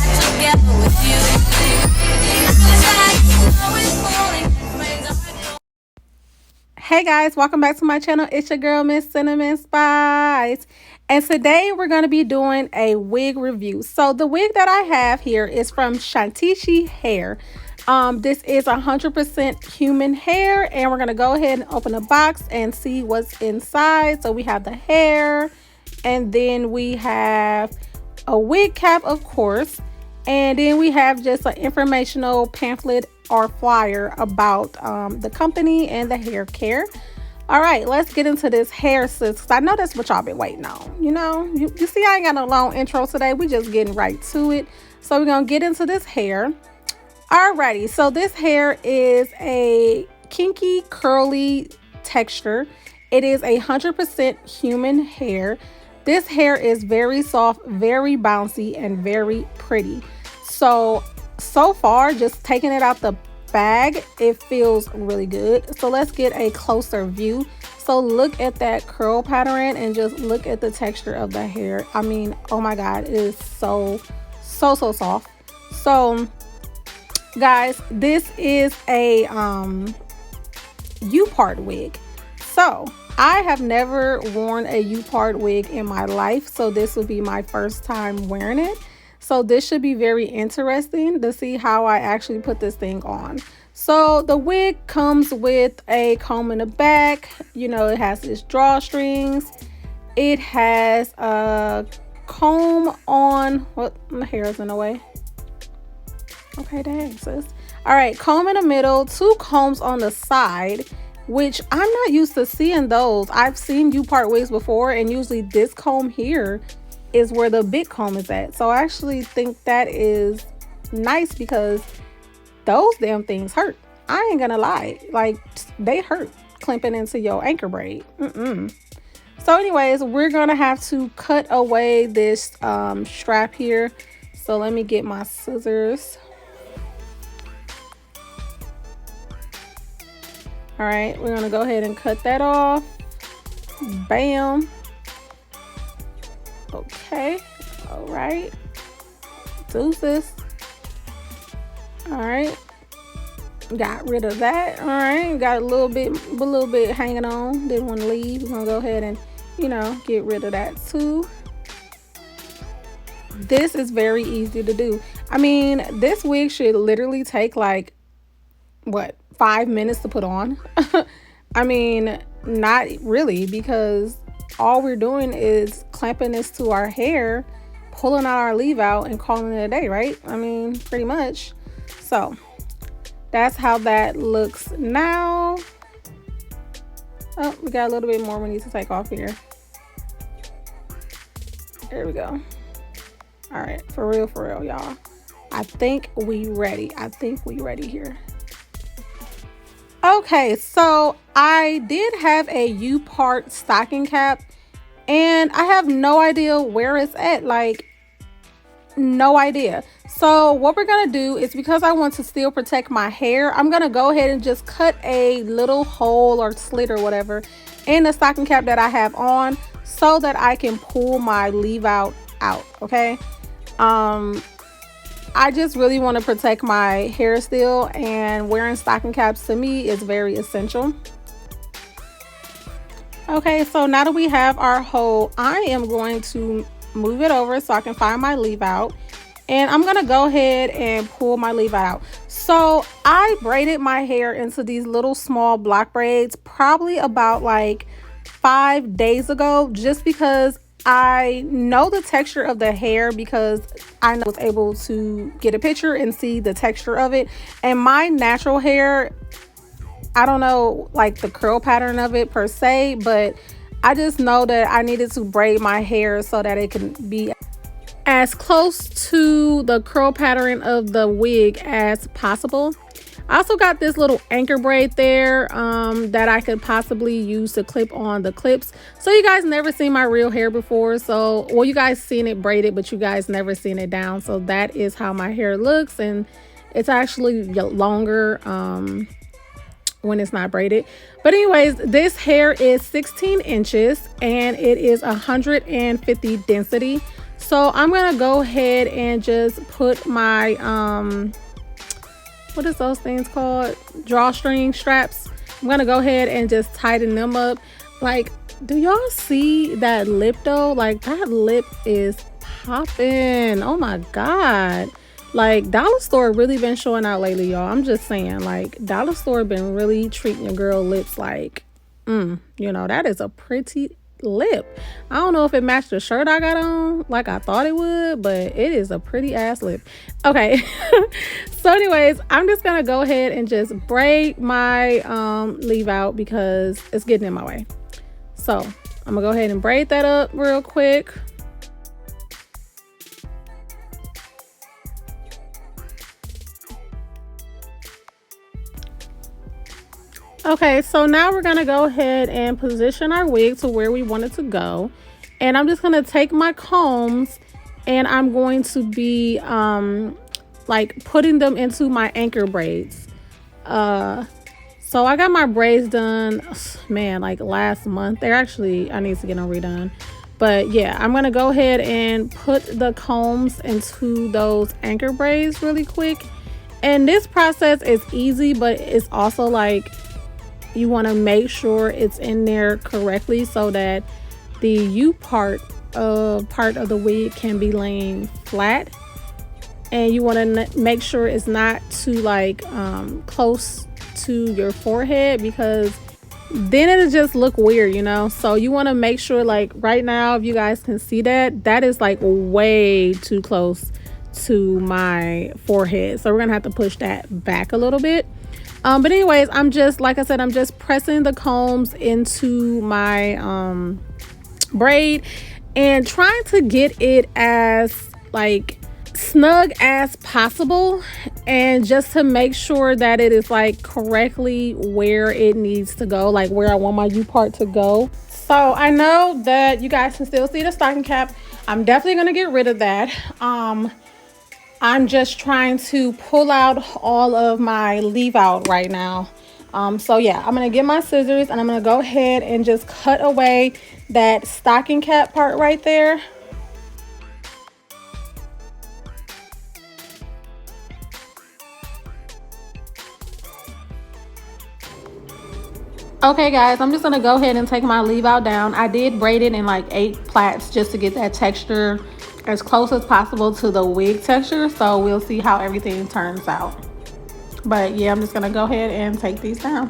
together with you. Hey guys, welcome back to my channel. It's your girl, Ms.Cinnamon Spice. And today we're going to be doing a wig review. So the wig that I have here is from Chantiche hair. This is 100% human hair, and we're going to go ahead and open the box and see what's inside. So we have the hair, and then we have a wig cap, of course, and then we have just an informational pamphlet or flyer about the company and the hair care. All right, let's get into this hair, sis, because I know that's what y'all been waiting on. You know, you see I ain't got no long intro today. We just getting right to it. So we're gonna get into this hair. Alrighty, so this hair is a kinky curly texture. It is 100% human hair. This hair is very soft, very bouncy, and very pretty. So far, just taking it out the bag, it feels really good. So let's get a closer view. So look at that curl pattern and just look at the texture of the hair. I mean, oh my god, it is so soft. So guys, this is a U-part wig. So I have never worn a U-part wig in my life, so this will be my first time wearing it. So this should be very interesting to see how I actually put this thing on. So the wig comes with a comb in the back. You know, it has its drawstrings. It has a comb on. What? My hair is in the way. Okay, dang, sis. All right, comb in the middle, two combs on the side, which I'm not used to seeing those. I've seen U-part wigs before, and usually this comb here is where the big comb is at. So I actually think that is nice because those damn things hurt. I ain't gonna lie, like they hurt clamping into your anchor braid. So anyways, we're gonna have to cut away this strap here. So let me get my scissors. All right, we're gonna go ahead and cut that off. Bam. Okay, all right, deuces. All right, got rid of that. All right, got a little bit hanging on, didn't want to leave. We're gonna go ahead and, you know, get rid of that too. This is very easy to do. I mean, this wig should literally take like, what, 5 minutes to put on. I mean, not really, because all we're doing is clamping this to our hair, pulling out our leave out, and calling it a day, right? I mean, pretty much. So that's how that looks now. Oh, we got a little bit more we need to take off here. There we go. All right, for real, y'all. I think we ready. Here. Okay, so I did have a U-part stocking cap, and I have no idea where it's at, like no idea. So what we're gonna do is, because I want to still protect my hair, I'm gonna go ahead and just cut a little hole or slit or whatever in the stocking cap that I have on, so that I can pull my leave out, okay? I just really want to protect my hair still, and wearing stocking caps to me is very essential. Okay, so now that we have our hole, I am going to move it over so I can find my leave out, and I'm gonna go ahead and pull my leave out. So I braided my hair into these little small block braids probably about like 5 days ago, just because I know the texture of the hair, because I was able to get a picture and see the texture of it. And my natural hair, I don't know like the curl pattern of it per se, but I just know that I needed to braid my hair so that it can be as close to the curl pattern of the wig as possible. I also got this little anchor braid there that I could possibly use to clip on the clips. So you guys never seen my real hair before. So, well, you guys seen it braided, but you guys never seen it down. So that is how my hair looks, and it's actually longer when it's not braided. But anyways, this hair is 16 inches and it is 150 density. So So I'm gonna go ahead and just put my what is those things called, drawstring straps. I'm gonna go ahead and just tighten them up. Like, do y'all see that lip though? Like, that lip is popping. Oh my god. Like, Dollar Store really been showing out lately, y'all. I'm just saying, like, Dollar Store been really treating your girl lips like, you know, that is a pretty lip. I don't know if it matched the shirt I got on like I thought it would, but it is a pretty ass lip. Okay. So anyways, I'm just gonna go ahead and just braid my leave out because it's getting in my way. So I'm gonna go ahead and braid that up real quick. Okay, so now we're gonna go ahead and position our wig to where we want it to go. And I'm just gonna take my combs and I'm going to be like putting them into my anchor braids. So I got my braids done, man, like last month. They're actually, I need to get them redone. But yeah, I'm gonna go ahead and put the combs into those anchor braids really quick. And this process is easy, but it's also like, you want to make sure it's in there correctly so that the U part of the wig can be laying flat, and you want to make sure it's not too like close to your forehead, because then it'll just look weird, you know. So you want to make sure, like right now, if you guys can see that is like way too close to my forehead, so we're gonna have to push that back a little bit. But anyways, I'm just, like I said, I'm just pressing the combs into my braid and trying to get it as like snug as possible, and just to make sure that it is like correctly where it needs to go, like where I want my U part to go. So I know that you guys can still see the stocking cap. I'm definitely gonna get rid of that. I'm just trying to pull out all of my leave out right now. So yeah, I'm gonna get my scissors and I'm gonna go ahead and just cut away that stocking cap part right there. Okay guys, I'm just gonna go ahead and take my leave out down. I did braid it in like 8 plaits just to get that texture as close as possible to the wig texture, so we'll see how everything turns out. But yeah, I'm just gonna go ahead and take these down.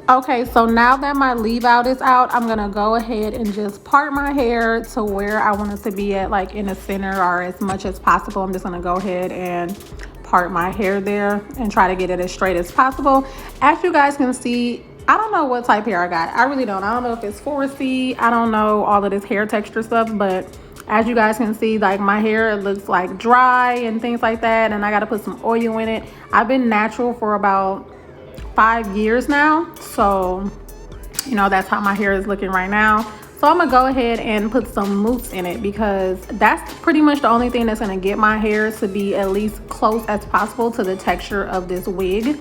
Okay, so now that my leave out is out, I'm gonna go ahead and just part my hair to where I want it to be at, like in the center or as much as possible. I'm just gonna go ahead and part my hair there and try to get it as straight as possible. As you guys can see, I don't know what type hair I got. I really don't. I don't know if it's 4C. I don't know all of this hair texture stuff, but as you guys can see, like my hair, it looks like dry and things like that, and I gotta put some oil in it. I've been natural for about 5 years now, so you know, that's how my hair is looking right now. So I'm gonna go ahead and put some mousse in it, because that's pretty much the only thing that's gonna get my hair to be at least close as possible to the texture of this wig.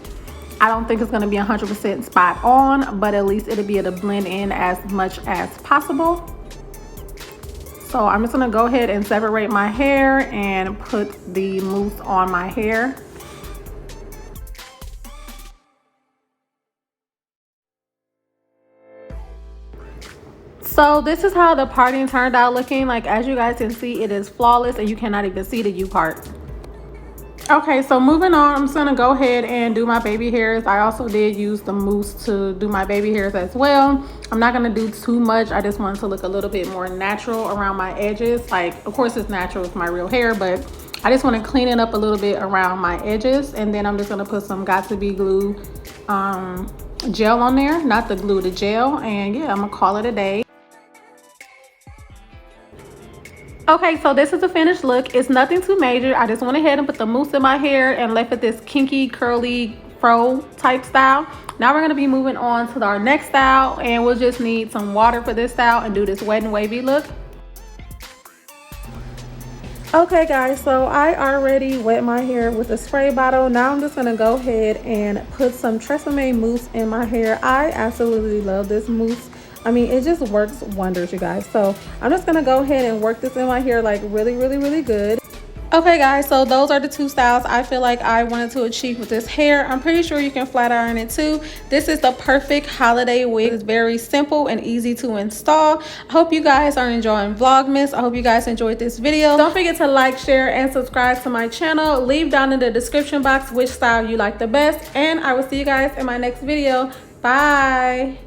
I don't think it's gonna be 100% spot on, but at least it'll be able to blend in as much as possible. So I'm just gonna go ahead and separate my hair and put the mousse on my hair. So this is how the parting turned out looking. Like, as you guys can see, it is flawless and you cannot even see the U part. Okay, so moving on, I'm just gonna go ahead and do my baby hairs. I also did use the mousse to do my baby hairs as well. I'm not gonna do too much. I just wanted to look a little bit more natural around my edges. Like, of course it's natural, it's my real hair, but I just want to clean it up a little bit around my edges. And then I'm just gonna put some Got To Be glue gel on there, not the glue, the gel. And yeah, I'm gonna call it a day. Okay, so this is the finished look. It's nothing too major. I just went ahead and put the mousse in my hair and left it this kinky, curly, fro type style. Now we're gonna be moving on to our next style, and we'll just need some water for this style and do this wet and wavy look. Okay guys, so I already wet my hair with a spray bottle. Now I'm just gonna go ahead and put some Tresemme mousse in my hair. I absolutely love this mousse. I mean, it just works wonders, you guys. So I'm just gonna go ahead and work this in my hair like really good. Okay guys, so those are the two styles I feel like I wanted to achieve with this hair. I'm pretty sure you can flat iron it too. This is the perfect holiday wig. It's very simple and easy to install. I hope you guys are enjoying Vlogmas. I hope you guys enjoyed this video. Don't forget to like, share, and subscribe to my channel. Leave down in the description box which style you like the best, and I will see you guys in my next video. Bye.